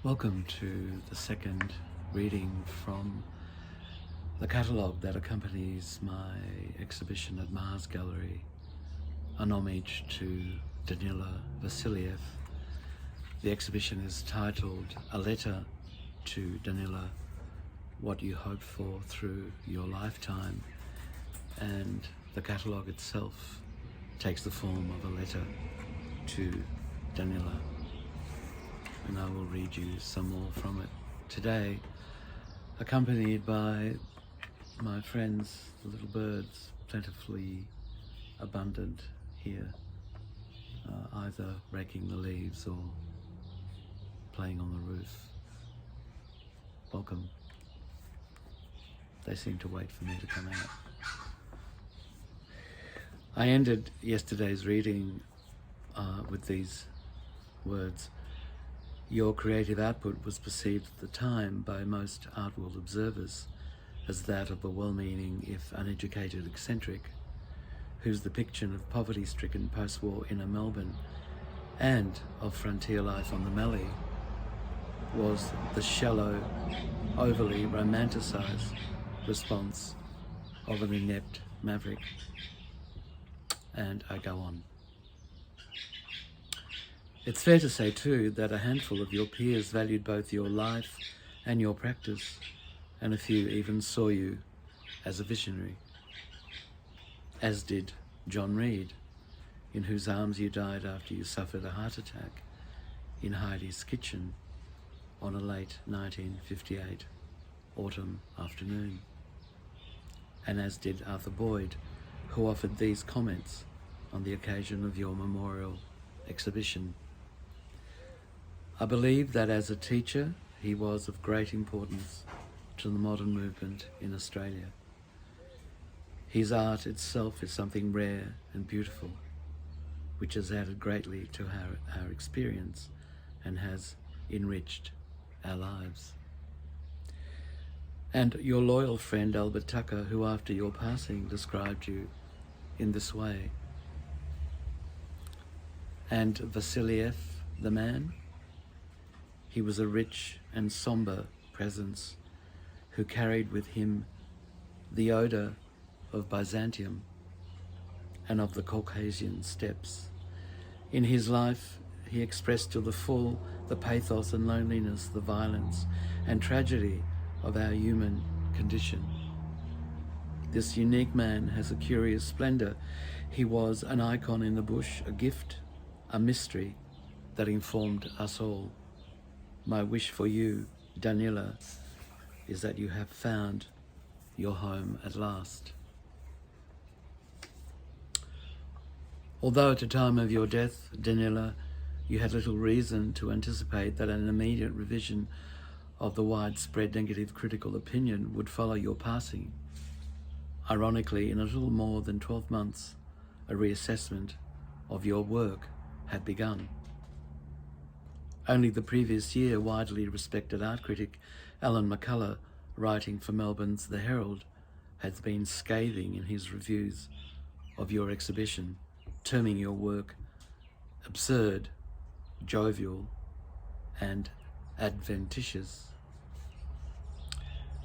Welcome to the second reading from the catalogue that accompanies my exhibition at Mars Gallery, an homage to Danila Vasiliev. The exhibition is titled A Letter to Danila, What You Hope For Through Your Lifetime, and the catalogue itself takes the form of a letter to Danila. And I will read you some more from it today, accompanied by my friends, the little birds, plentifully abundant here, either raking the leaves or playing on the roof. Welcome. They seem to wait for me to come out. I ended yesterday's reading with these words. Your creative output was perceived at the time by most art world observers as that of a well-meaning, if uneducated eccentric, whose depiction of poverty-stricken post-war inner Melbourne and of frontier life on the Mallee was the shallow, overly romanticised response of an inept maverick. And I go on. It's fair to say too that a handful of your peers valued both your life and your practice, and a few even saw you as a visionary, as did John Reed, in whose arms you died after you suffered a heart attack in Heidi's kitchen on a late 1958 autumn afternoon, and as did Arthur Boyd, who offered these comments on the occasion of your memorial exhibition. I believe that as a teacher, he was of great importance to the modern movement in Australia. His art itself is something rare and beautiful, which has added greatly to our experience and has enriched our lives. And your loyal friend Albert Tucker, who after your passing described you in this way. And Vasiliev, the man, he was a rich and sombre presence who carried with him the odour of Byzantium and of the Caucasian steppes. In his life, he expressed to the full the pathos and loneliness, the violence and tragedy of our human condition. This unique man has a curious splendour. He was an icon in the bush, a gift, a mystery that informed us all. My wish for you, Danila, is that you have found your home at last. Although at the time of your death, Danila, you had little reason to anticipate that an immediate revision of the widespread negative critical opinion would follow your passing. Ironically, in a little more than 12 months, a reassessment of your work had begun. Only the previous year, widely respected art critic Alan McCullough, writing for Melbourne's The Herald, has been scathing in his reviews of your exhibition, terming your work absurd, jovial, and adventitious,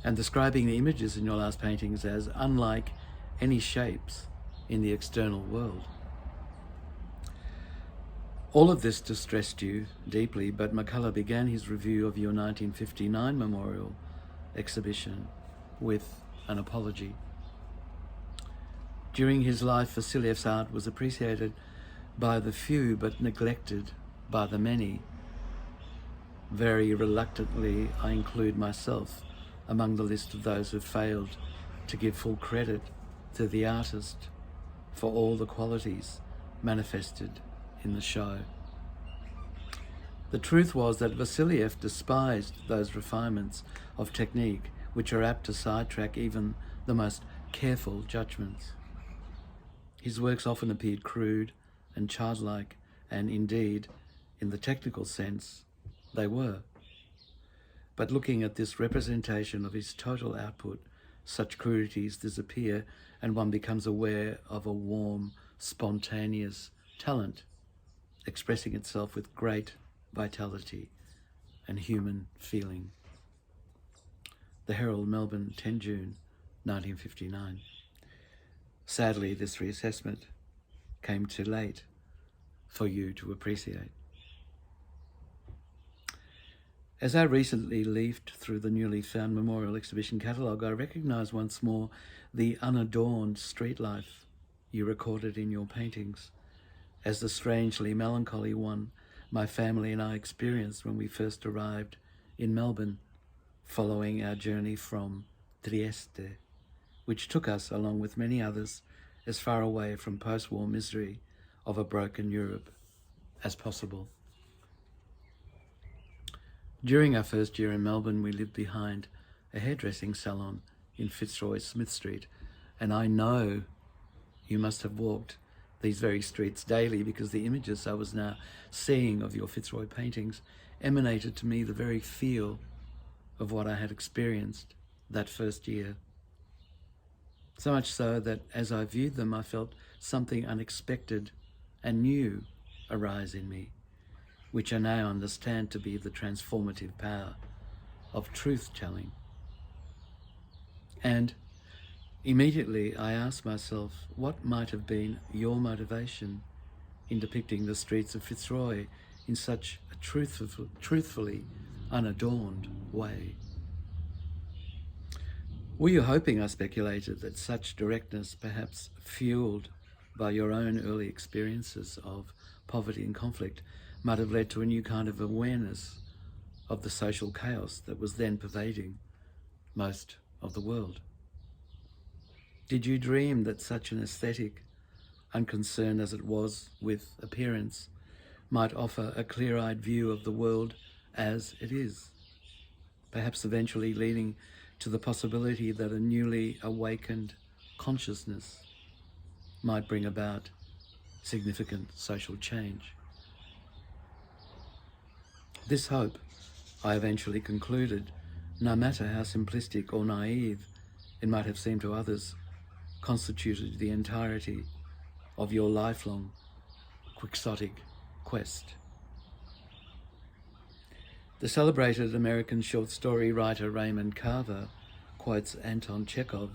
and describing the images in your last paintings as unlike any shapes in the external world. All of this distressed you deeply, but McCullough began his review of your 1959 memorial exhibition with an apology. During his life, Vasiliev's art was appreciated by the few but neglected by the many. Very reluctantly, I include myself among the list of those who failed to give full credit to the artist for all the qualities manifested in the show. The truth was that Vasiliev despised those refinements of technique which are apt to sidetrack even the most careful judgments. His works often appeared crude and childlike, and indeed, in the technical sense, they were. But looking at this representation of his total output, such crudities disappear and one becomes aware of a warm, spontaneous talent expressing itself with great vitality and human feeling. The Herald, Melbourne, 10 June 1959. Sadly, this reassessment came too late for you to appreciate. As I recently leafed through the newly found memorial exhibition catalogue, I recognised once more the unadorned street life you recorded in your paintings as the strangely melancholy one my family and I experienced when we first arrived in Melbourne, following our journey from Trieste, which took us, along with many others, as far away from post-war misery of a broken Europe as possible. During our first year in Melbourne, we lived behind a hairdressing salon in Fitzroy Smith Street, and I know you must have walked these very streets daily, because the images I was now seeing of your Fitzroy paintings emanated to me the very feel of what I had experienced that first year. So much so that as I viewed them, I felt something unexpected and new arise in me, which I now understand to be the transformative power of truth-telling. And immediately I asked myself, what might have been your motivation in depicting the streets of Fitzroy in such a truthfully unadorned way? Were you hoping, I speculated, that such directness, perhaps fueled by your own early experiences of poverty and conflict, might have led to a new kind of awareness of the social chaos that was then pervading most of the world? Did you dream that such an aesthetic, unconcerned as it was with appearance, might offer a clear-eyed view of the world as it is, perhaps eventually leading to the possibility that a newly awakened consciousness might bring about significant social change? This hope, I eventually concluded, no matter how simplistic or naive it might have seemed to others, constituted the entirety of your lifelong quixotic quest. The celebrated American short story writer Raymond Carver quotes Anton Chekhov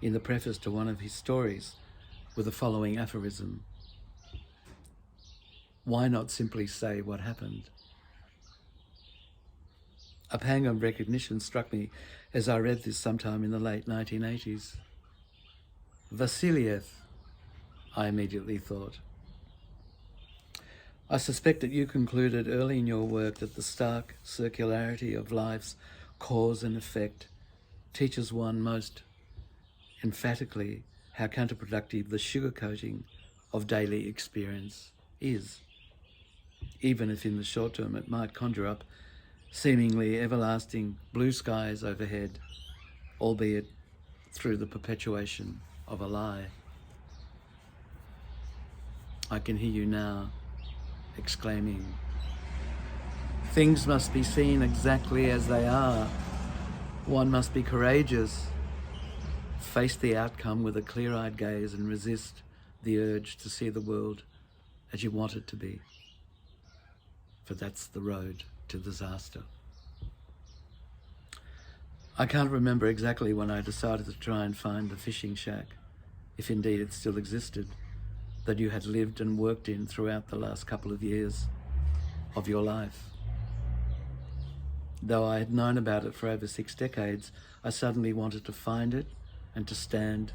in the preface to one of his stories with the following aphorism: "Why not simply say what happened?" A pang of recognition struck me as I read this sometime in the late 1980s. Vassiliev, I immediately thought. I suspect that you concluded early in your work that the stark circularity of life's cause and effect teaches one most emphatically how counterproductive the sugarcoating of daily experience is, even if in the short term it might conjure up seemingly everlasting blue skies overhead, albeit through the perpetuation of a lie. I can hear you now exclaiming, "Things must be seen exactly as they are. One must be courageous, face the outcome with a clear-eyed gaze and resist the urge to see the world as you want it to be. For that's the road to disaster." I can't remember exactly when I decided to try and find the fishing shack, if indeed it still existed, that you had lived and worked in throughout the last couple of years of your life. Though I had known about it for over 6 decades, I suddenly wanted to find it and to stand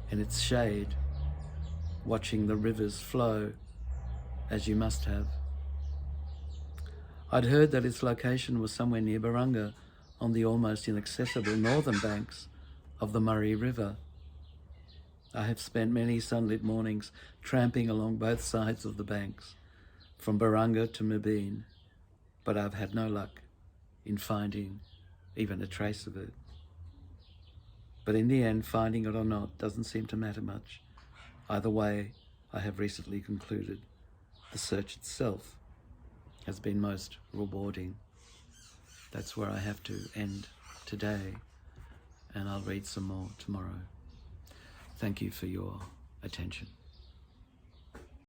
in its shade, watching the rivers flow, as you must have. I'd heard that its location was somewhere near Barunga, on the almost inaccessible northern banks of the Murray River. I have spent many sunlit mornings tramping along both sides of the banks, from Barunga to Melbourne, but I've had no luck in finding even a trace of it. But in the end, finding it or not doesn't seem to matter much. Either way, I have recently concluded the search itself has been most rewarding. That's where I have to end today, and I'll read some more tomorrow. Thank you for your attention.